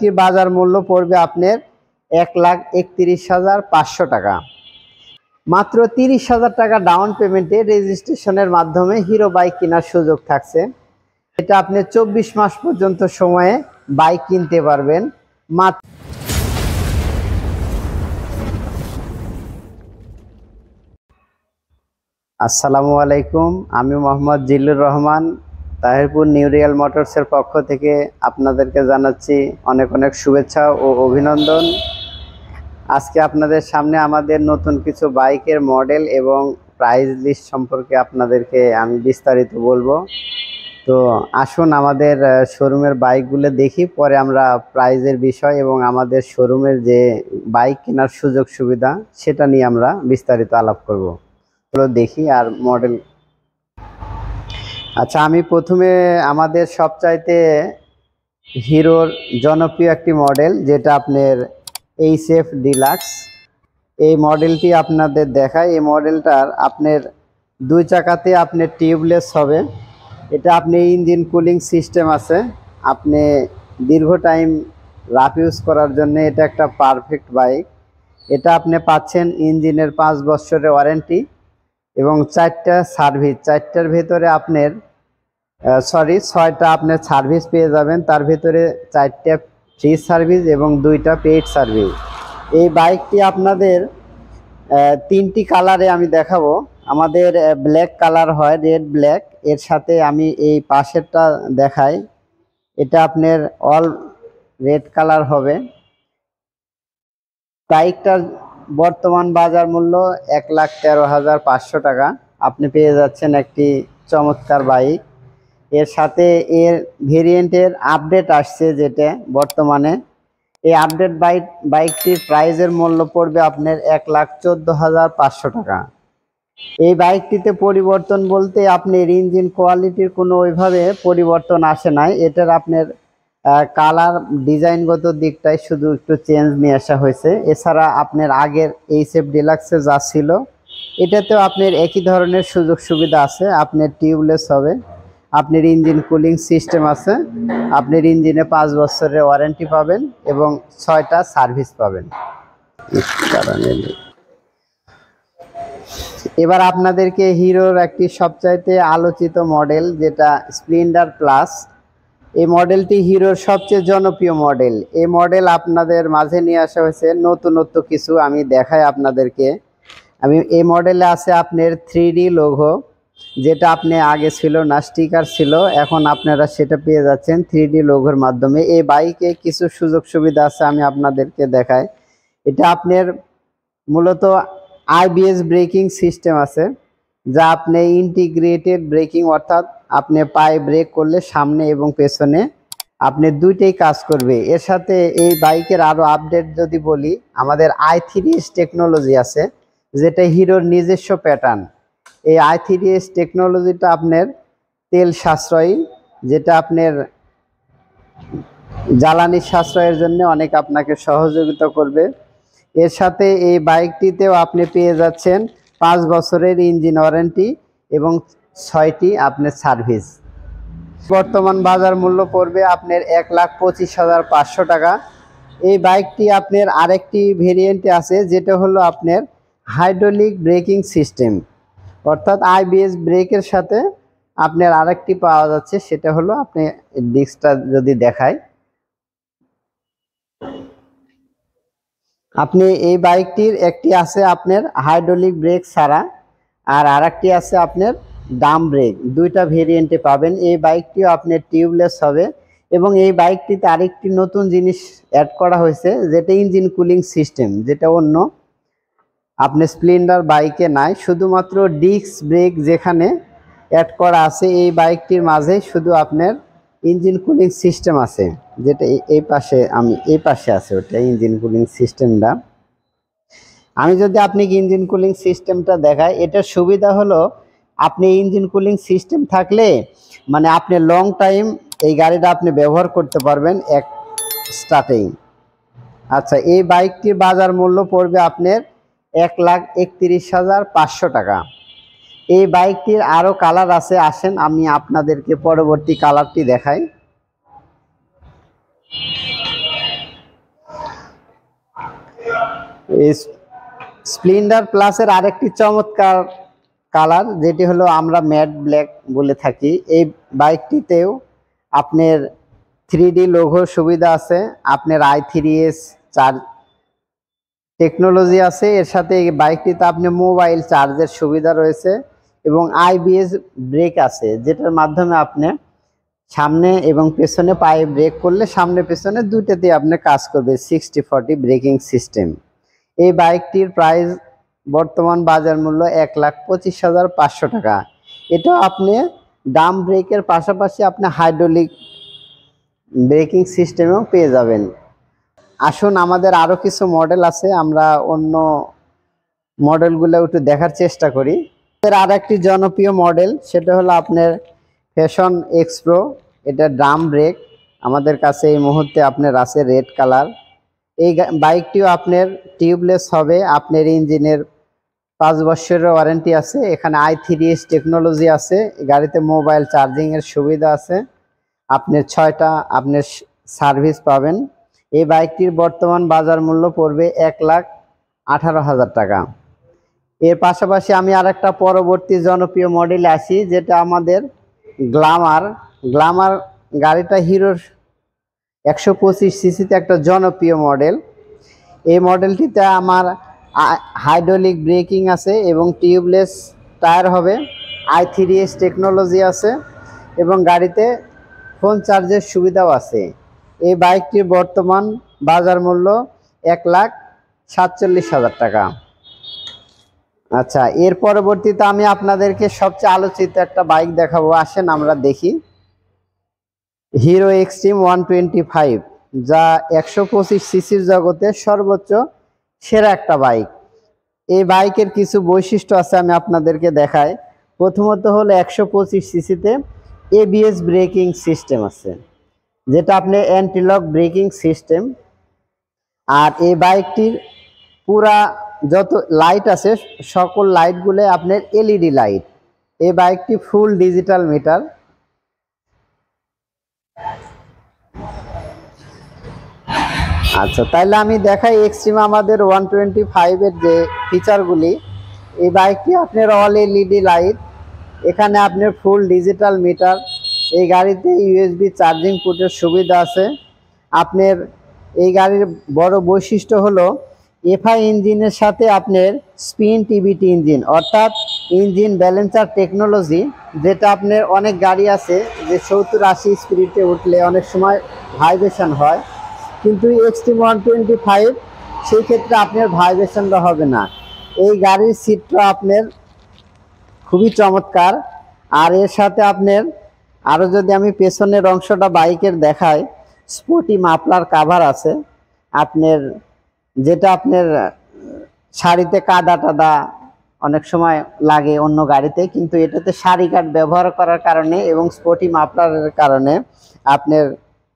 বাইকটির বাজার মূল্য পড়বে আপনার 1,31,500 টাকা। মাত্র 30,000 টাকা ডাউন পেমেন্টে রেজিস্ট্রেশনের মাধ্যমে হিরো বাইক কেনার সুযোগ থাকছে। এটা আপনি 24 মাস পর্যন্ত সময়ে বাইক কিনতে পারবেন। আসসালামু আলাইকুম, আমি মোহাম্মদ জিল্লুর রহমান, তাহিরপুর নিউ রিয়েল মোটরসের পক্ষ থেকে আপনাদেরকে জানাচ্ছি অনেক অনেক শুভেচ্ছা ও অভিনন্দন। আজকে আপনাদের সামনে আমাদের নতুন কিছু বাইকের মডেল এবং প্রাইস লিস্ট সম্পর্কে আপনাদেরকে আমি বিস্তারিত বলবো। তো আসুন আমাদের শোরুমের বাইকগুলো দেখি, পরে আমরা প্রাইজের বিষয় এবং আমাদের শোরুমের যে বাইক কেনার সুযোগ সুবিধা সেটা নিয়ে আমরা বিস্তারিত আলাপ করব। দেখি আর মডেল। আচ্ছা, আমি প্রথমে আমাদের সবচাইতে হিরোর জনপ্রিয় একটি মডেল যেটা আপনার এইচএফ ডিলাক্স, এই মডেলটি আপনাদের দেখায়। এই মডেলটার আপনার দুই চাকাতে আপনার টিউবলেস হবে। এটা আপনি ইঞ্জিন কুলিং সিস্টেম আছে, আপনি দীর্ঘ টাইম রাফ ইউজ করার জন্য এটা একটা পারফেক্ট বাইক। এটা আপনি পাচ্ছেন ইঞ্জিনের 5 বছরের ওয়ারেন্টি এবং 4টা সার্ভিস। 4টার ভেতরে আপনার 6টা আপনার সার্ভিস পেয়ে যাবেন, তার ভেতরে 4টা ফ্রি সার্ভিস এবং 2টা পেইড সার্ভিস। এই বাইকটি আপনাদের 3টি কালারে আমি দেখাবো। আমাদের ব্ল্যাক কালার হয়, রেড ব্ল্যাক, এর সাথে আমি এই পাশেরটা দেখাই, এটা আপনার অল রেড কালার হবে। বাইকটার বর্তমান বাজার মূল্য 1,13,500 টাকা। আপনি পেয়ে যাচ্ছেন একটি চমৎকার বাইক। এর সাথে এর ভেরিয়েন্টের আপডেট আসছে, যেটা বর্তমানে এই আপডেট বাইকটির প্রাইজের মূল্য পড়বে আপনার 1,14,500 টাকা। এই বাইকটিতে পরিবর্তন বলতে আপনার ইঞ্জিন কোয়ালিটির কোনো ওইভাবে পরিবর্তন আসে নাই। এটার আপনার কালার ডিজাইনগত দিকটাই শুধু একটু চেঞ্জ নিয়ে আসা হয়েছে। এছাড়া আপনার আগের এইচএফ ডিলাক্সে যা ছিল এটাতেও আপনার একই ধরনের সুযোগ সুবিধা আছে। আপনার টিউবলেস হবে, আপনার ইঞ্জিন কুলিং সিস্টেম আছে, আপনার ইঞ্জিনে 5 বছরের ওয়ারেন্টি পাবেন এবং 6টা সার্ভিস পাবেন। এবার আপনাদেরকে হিরোর একটি সবচাইতে আলোচিত মডেল যেটা স্প্লেন্ডার প্লাস। এই মডেলটি হিরোর সবচেয়ে জনপ্রিয় মডেল। এই মডেল আপনাদের মাঝে নিয়ে আসা হয়েছে নতুনত্ব কিছু, আমি দেখাই আপনাদেরকে। এই মডেলে আছে আপনার 3D লোগো, যেটা আপনি আগে ছিল না, স্টিকার ছিল, এখন আপনারা সেটা পেয়ে যাচ্ছেন 3D লোগোর মাধ্যমে। এই বাইকে কিছু সুযোগ সুবিধা আছে, আমি আপনাদেরকে দেখাই। এটা আপনার মূলত আইবিএস ব্রেকিং সিস্টেম আছে, যা আপনি ইন্টিগ্রেটেড ব্রেকিং, অর্থাৎ আপনি পায়ে ব্রেক করলে সামনে এবং পেছনে আপনি দুইটাই কাজ করবে। এর সাথে এই বাইকের আরও আপডেট যদি বলি, আমাদের i3s টেকনোলজি আছে, যেটা হিরোর নিজস্ব প্যাটার্ন। এই i3s টেকনোলজিটা আপনার তেল সাশ্রয়ী, যেটা আপনার জ্বালানি সাশ্রয়ের জন্য অনেক আপনাকে সহযোগিতা করবে। এর সাথে এই বাইকটিতেও আপনি পেয়ে যাচ্ছেন 5 বছরের ইঞ্জিন ওয়ারেন্টি এবং 6টি আপনার সার্ভিস। বর্তমান বাজার মূল্য পড়বে আপনার 1,25,500 টাকা। এই বাইকটি আপনার আরেকটি ভেরিয়েন্টে আছে, যেটা হলো আপনার হাইড্রোলিক ব্রেকিং সিস্টেম, অর্থাৎ আইবিএস ব্রেকের সাথে আপনার আরেকটি পাওয়া যাচ্ছে, সেটা হলো আপনি ডিস্কটা যদি দেখায়, আপনি এই বাইকটির একটি আছে আপনার হাইড্রোলিক ব্রেক ছাড়া, আর আরেকটি আছে আপনার ডাম ব্রেক। 2টা ভেরিয়েন্টে পাবেন। এই বাইকটিও আপনার টিউবলেস হবে এবং এই বাইকটিতে আরেকটি নতুন জিনিস অ্যাড করা হয়েছে, যেটা ইঞ্জিন কুলিং সিস্টেম, যেটা অন্য আপনি স্প্লেন্ডার বাইকে নাই। শুধুমাত্র ডিস্ক ব্রেক যেখানে অ্যাড করা আছে, এই বাইকটির মাঝে শুধু আপনার ইঞ্জিন কুলিং সিস্টেম আছে, যেটা এই পাশে আছে ওটা ইঞ্জিন কুলিং সিস্টেমটা। আমি যদি আপনাকে ইঞ্জিন কুলিং সিস্টেমটা দেখাই, এটার সুবিধা হলো আপনি ইঞ্জিন কুলিং সিস্টেম থাকলে মানে আপনি লং টাইম এই গাড়িটা আপনি ব্যবহার করতে পারবেন এক স্টার্টেই। আচ্ছা, এই বাইকটির বাজার মূল্য পড়বে আপনার 1,31,500 টাকা। এই বাইকটির আরও কালার আছে, আসেন আমি আপনাদেরকে পরবর্তী কালারটি দেখাই। এই স্প্লেন্ডার প্লাসের আরেকটি চমৎকার কালার যেটি হলো আমরা ম্যাট ব্ল্যাক বলে থাকি। এই বাইকটিতেও আপনার 3D লোগোর সুবিধা আছে, আপনার i3s চার্জ টেকনোলজি আছে। এর সাথে এই বাইকটিতে আপনি মোবাইল চার্জের সুবিধা রয়েছে এবং ABS ব্রেক আছে, যেটার মাধ্যমে আপনি সামনে এবং পেছনে পায়ে ব্রেক করলে সামনে পেছনে দুইটাতেই আপনি কাজ করবে। 60-40 ব্রেকিং সিস্টেম। এই বাইকটির প্রাইস বর্তমান বাজার মূল্য 1,25,500 টাকা। এটা আপনি ডাম ব্রেকের পাশাপাশি আপনি হাইড্রোলিক ব্রেকিং সিস্টেমেও পেয়ে যাবেন। আসুন আমাদের আরও কিছু মডেল আছে, আমরা অন্য মডেলগুলো একটু দেখার চেষ্টা করি। আর একটি জনপ্রিয় মডেল সেটা হলো আপনার ফ্যাশন এক্স প্রো। এটা ড্রাম ব্রেক আমাদের কাছে এই মুহূর্তে আপনার আছে রেড কালার। এই বাইকটিও আপনার টিউবলেস হবে, আপনার ইঞ্জিনের 5 বছরের ওয়ারেন্টি আছে। এখানে i3s টেকনোলজি আছে, গাড়িতে মোবাইল চার্জিংয়ের সুবিধা আছে, আপনার 6টা আপনার সার্ভিস পাবেন। এই বাইকটির বর্তমান বাজার মূল্য পড়বে 1,18,000 টাকা। এর পাশাপাশি আমি আরেকটা পরবর্তী জনপ্রিয় মডেলে আসি, যেটা আমাদের গ্ল্যামার গাড়িটা হিরোর 125 সিসিতে একটা জনপ্রিয় মডেল। এই মডেলটিতে আমার হাইড্রোলিক ব্রেকিং আছে এবং টিউবলেস টায়ার হবে, i3s টেকনোলজি আছে এবং গাড়িতে ফোন চার্জের সুবিধাও আছে। এই বাইকটির বর্তমান বাজার মূল্য 1,47,000 টাকা। আচ্ছা, এর পরবর্তীতে আমি আপনাদেরকে সবচেয়ে আলোচিত একটা বাইক দেখাবো। আসেন আমরা দেখি হিরো এক্সট্রিম 125, যা 125 সিসির জগতে সর্বোচ্চ সেরা একটা বাইক। এই বাইকের কিছু বৈশিষ্ট্য আছে, আমি আপনাদেরকে দেখাই। প্রথমত হলো 125 সিসিতে ABS ব্রেকিং সিস্টেম আছে, যেটা আপনি অ্যান্টিলক ব্রেকিং সিস্টেম। আর এই বাইকটির পুরা যত লাইট আছে সকল লাইটগুলো আপনার LED লাইট। এই বাইকটি ফুল ডিজিটাল মিটার। আচ্ছা, তাইলে আমি দেখাই এক্সট্রিম আমাদের 125-এর যে ফিচারগুলি। এই বাইকটি আপনার অল LED লাইট, এখানে আপনার ফুল ডিজিটাল মিটার। এই গাড়িতে USB চার্জিং পোর্টের সুবিধা আছে। আপনার এই গাড়ির বড় বৈশিষ্ট্য হলো FI ইঞ্জিনের সাথে আপনার স্পিন TBT ইঞ্জিন, অর্থাৎ ইঞ্জিন ব্যালেন্সার টেকনোলজি, যেটা আপনার অনেক গাড়ি আছে যে 70-80 স্পিডে উঠলে অনেক সময় ভাইব্রেশন হয়, কিন্তু এক্সট্রিম 125 সেই ক্ষেত্রে আপনার ভাইব্রেশনটা হবে না। এই গাড়ির সিটটা আপনার খুবই চমৎকার। আর এর সাথে আপনার আরও যদি আমি পেছনের অংশটা বাইকের দেখাই, স্পোর্টি মাফলার কাভার আছে আপনার, যেটা আপনার শাড়িতে কাদা টাদা অনেক সময় লাগে অন্য গাড়িতে, কিন্তু এটাতে শাড়ি কাট ব্যবহার করার কারণে এবং স্পোর্টি মাফলারের কারণে আপনার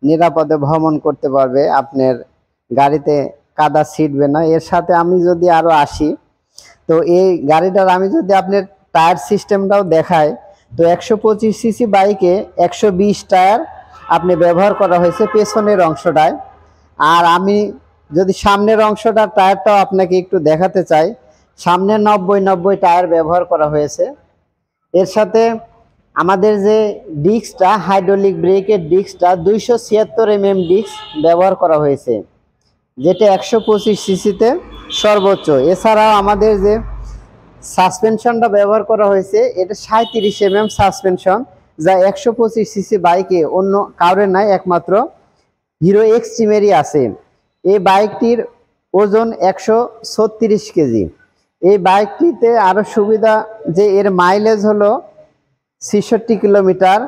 নিরাপদে ভ্রমণ করতে পারবে, আপনার গাড়িতে কাদা ছিটবে না। এর সাথে আমি যদি আরও আসি, তো এই গাড়িটার আমি যদি আপনার টায়ার সিস্টেমটাও দেখাই, তো 125 সিসি বাইকে 120 টায়ার আপনি ব্যবহার করা হয়েছে পেছনের অংশটায়। আর আমি যদি সামনের অংশটার টায়ারটাও আপনাকে একটু দেখাতে চাই, সামনে 90-90 টায়ার ব্যবহার করা হয়েছে। এর সাথে আমাদের যে ডিস্কটা হাইড্রোলিক ব্রেকের ডিস্কটা 276 mm ডিস্ক ব্যবহার করা হয়েছে, যেটা 125 সিসিতে সর্বোচ্চ। এছাড়াও আমাদের যে সাসপেনশনটা ব্যবহার করা হয়েছে, এটা 37 mm সাসপেনশন, যা 125 সিসি বাইকে অন্য কারোর নাই, একমাত্র হিরো এক্সট্রিমেরই আছে। এই বাইকটির ওজন 136 কেজি। এই বাইকটিতে আরও সুবিধা যে এর মাইলেজ হলো 66 কিলোমিটার,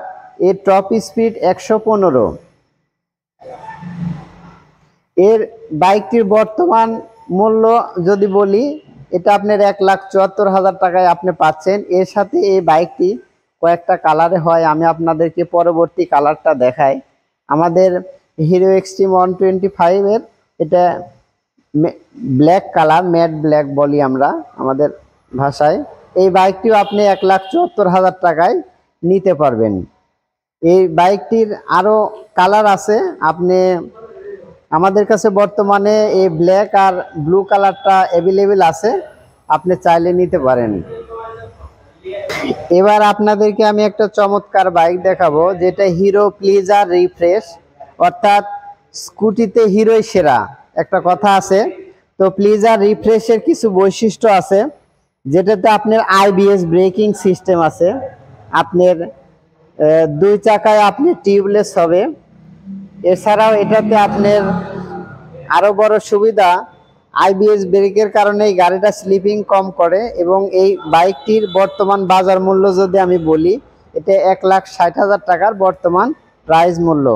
এর টপ স্পিড 115। এর বাইকটির বর্তমান মূল্য যদি বলি, এটা আপনার 1,74,000 টাকায় আপনি পাচ্ছেন। এর সাথে এই বাইকটি কয়েকটা কালারে হয়, আমি আপনাদেরকে পরবর্তী কালারটা দেখাই। আমাদের হিরো এক্সট্রিম 125-এর এটা ব্ল্যাক কালার, ম্যাট ব্ল্যাক বলি আমরা আমাদের ভাষায়। এই বাইকটিও আপনি 1,74,000 টাকায় নিতে পারবেন। এই বাইকটির আরও কালার আছে, আপনি আমাদের কাছে বর্তমানে এই ব্ল্যাক আর ব্লু কালারটা অ্যাভেলেবেল আছে, আপনি চাইলে নিতে পারেন। এবার আপনাদেরকে আমি একটা চমৎকার বাইক দেখাবো, যেটা হিরো প্লিজার রিফ্রেশ, অর্থাৎ স্কুটিতে হিরোই সেরা একটা কথা আছে। তো প্লিজার রিফ্রেশের কিছু বৈশিষ্ট্য আছে, যেটাতে আপনার আইবিএস ব্রেকিং সিস্টেম আছে, আপনার দুই চাকায় আপনি টিউবলেস হবে। এছাড়াও এটাতে আপনার আরো বড় সুবিধা, আইবিএস ব্রেকের কারণে এই গাড়িটা স্লিপিং কম করে, এবং এই বাইকটির বর্তমান বাজার মূল্য যদি আমি বলি, এটা 1,60,000 টাকার বর্তমান প্রাইস মূল্য।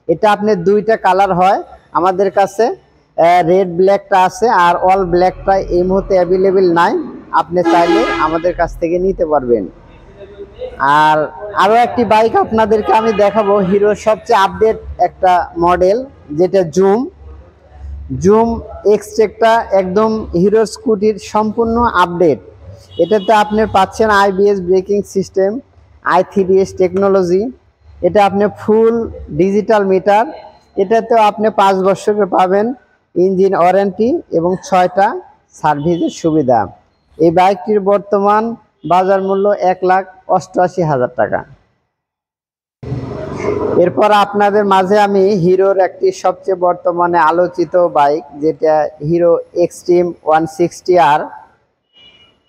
এটা আপনার দুইটা কালার হয় আমাদের কাছে, রেড ব্ল্যাকটা আছে, আর অল ব্ল্যাকটা এই মুহূর্তে অ্যাভেলেবেল নাই, আপনি চাইলে আমাদের কাছ থেকে নিতে পারবেন। আর আরো একটি বাইক আপনাদেরকে আমি দেখাবো, হিরোর সবচেয়ে আপডেট একটা মডেল, যেটা জুম এক্সট্রেকটা, একদম হিরো স্কুটির সম্পূর্ণ আপডেট। এটাতে আপনি পাচ্ছেন IBS braking system, i3s technology, এটা আপনি ফুল ডিজিটাল মিটার, এটাতেও আপনি 5 বছরের পাবেন ইঞ্জিন ওয়ারেন্টি এবং 6টা সার্ভিসের সুবিধা। এই বাইকটির বর্তমান বাজার মূল্য 1,88,000 টাকা। এরপর আপনাদের মাঝে আমি হিরোর একটি সবচেয়ে বর্তমানে আলোচিত বাইক, যেটা হিরো এক্সট্রিম 160R,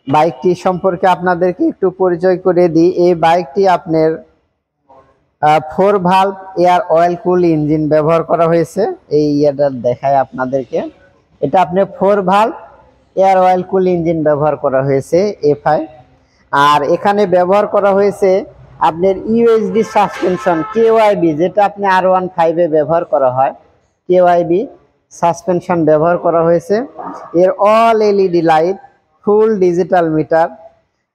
বাইকটি সম্পর্কে আপনাদেরকে একটু পরিচয় করে দিই। এই বাইকটি আপনার 4 ভালভ এয়ার অয়েল কুল ইঞ্জিন ব্যবহার করা হয়েছে। এই ইয়ারটা দেখায় আপনাদেরকে, এটা আপনি 4 ভালভ এয়ার অয়েল কুল ইঞ্জিন ব্যবহার করা হয়েছে এফআই। আর এখানে ব্যবহার করা হয়েছে আপনার ইউএসডি সাসপেনশন কেওয়াইবি, যেটা আপনি R15 এ ব্যবহার করা হয়, কেওয়াইবি সাসপেনশন ব্যবহার করা হয়েছে। এর all LED light, full digital meter,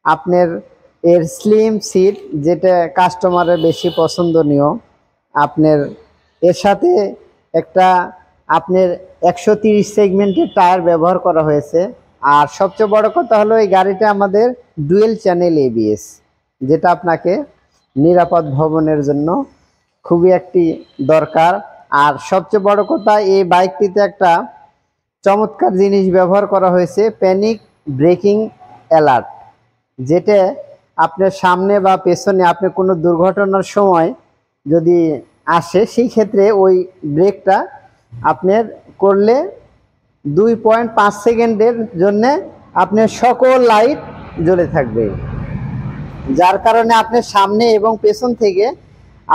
আপনার এর স্লিম সিট, যেটা কাস্টমারের বেশি পছন্দনীয়। আপনার এর সাথে একটা আপনার 130 সেগমেন্টের টায়ার ব্যবহার করা হয়েছে। আর সবচেয়ে বড় কথা হলো, এই গাড়িটা আমাদের ডুয়েল চ্যানেল এবিএস, যেটা আপনাকে নিরাপদ ভ্রমণের জন্য খুবই একটি দরকার। আর সবচেয়ে বড় কথা, এই বাইকটিতে একটা চমৎকার জিনিস ব্যবহার করা হয়েছে, প্যানিক ব্রেকিং অ্যালার্ট, যেটা আপনার সামনে বা পেছনে আপনি কোনো দুর্ঘটনার সময় যদি আসে, সেই ক্ষেত্রে ওই ব্রেকটা আপনার করলে 2.5 সেকেন্ডের জন্য আপনার সকল লাইট জ্বলে থাকবে, যার কারণে আপনার সামনে এবং পেছন থেকে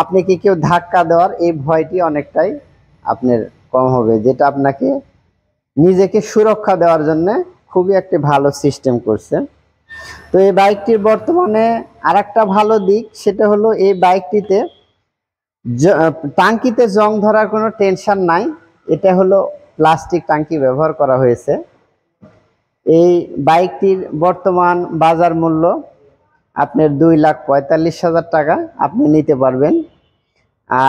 আপনাকে কেউ ধাক্কা দেওয়ার এই ভয়টি অনেকটাই আপনার কম হবে, যেটা আপনাকে নিজেকে সুরক্ষা দেওয়ার জন্য খুবই একটি ভালো সিস্টেম করছে। তো এই বাইকটির বর্তমানে আরেকটা ভালো দিক, সেটা হলো এই বাইকটিতে টাঙ্কিতে জং ধরার কোনো টেনশন নাই। এটা হলো প্লাস্টিক টাঙ্কি ব্যবহার করা হয়েছে। এই বাইকটির বর্তমান বাজার মূল্য আপনার 2,45,000 টাকা, আপনি নিতে পারবেন।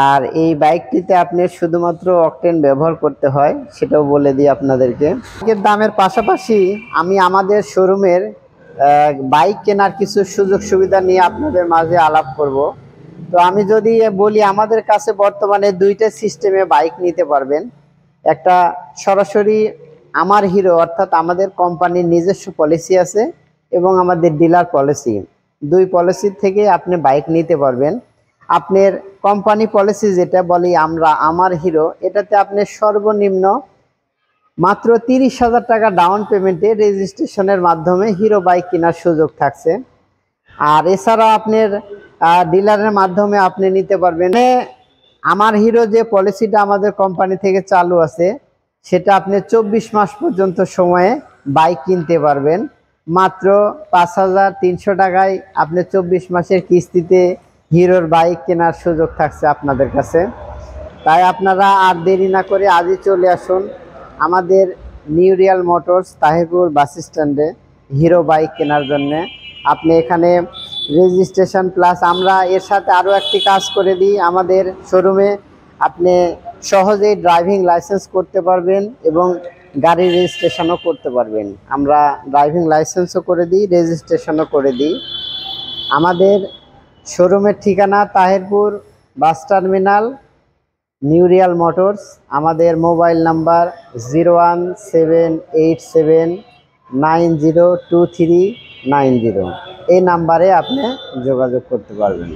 আর এই বাইকটিতে আপনি শুধুমাত্র অকটেন ব্যবহার করতে হয়, সেটাও বলে দিই আপনাদেরকে। বাইকের দামের পাশাপাশি আমি আমাদের শোরুমের বাইক কেনার কিছু সুযোগ সুবিধা নিয়ে আপনাদের মাঝে আলাপ করব। তো আমি যদি বলি, আমাদের কাছে বর্তমানে 2টা সিস্টেমে বাইক নিতে পারবেন। একটা সরাসরি আমার হিরো, অর্থাৎ আমাদের কোম্পানির নিজস্ব পলিসি আছে, এবং আমাদের ডিলার পলিসি, 2 পলিসির থেকে আপনি বাইক নিতে পারবেন। আপনার কোম্পানি পলিসি যেটা বলি আমরা আমার হিরো, এটাতে আপনি সর্বনিম্ন মাত্র 30,000 টাকা ডাউন পেমেন্টে রেজিস্ট্রেশনের মাধ্যমে হিরো বাইক কেনার সুযোগ থাকছে। আর এছাড়াও আপনার ডিলারের মাধ্যমে আপনি নিতে পারবেন। আমার হিরো যে পলিসিটা আমাদের কোম্পানি থেকে চালু আছে, সেটা আপনি 24 মাস পর্যন্ত সময়ে বাইক কিনতে পারবেন। মাত্র 5,300 টাকায় আপনি 24 মাসের কিস্তিতে হিরোর বাইক কেনার সুযোগ থাকছে আপনাদের কাছে। তাই আপনারা আর দেরি না করে আজই চলে আসুন আমাদের নিউ রিয়াল মোটরস তাহিরপুর বাস স্ট্যান্ডে হিরো বাইক কেনার জন্য। আপনি এখানে রেজিস্ট্রেশন প্লাস আমরা এর সাথে আরও একটি কাজ করে দিই, আমাদের শোরুমে আপনি সহজেই ড্রাইভিং লাইসেন্স করতে পারবেন এবং গাড়ির রেজিস্ট্রেশনও করতে পারবেন। আমরা ড্রাইভিং লাইসেন্সও করে দিই, রেজিস্ট্রেশনও করে দিই। আমাদের শোরুমের ঠিকানা তাহিরপুর বাস টার্মিনাল, নিউরিয়াল মোটরস। আমাদের মোবাইল নাম্বার 0178790239 এই নাম্বারে আপনি যোগাযোগ করতে পারবেন।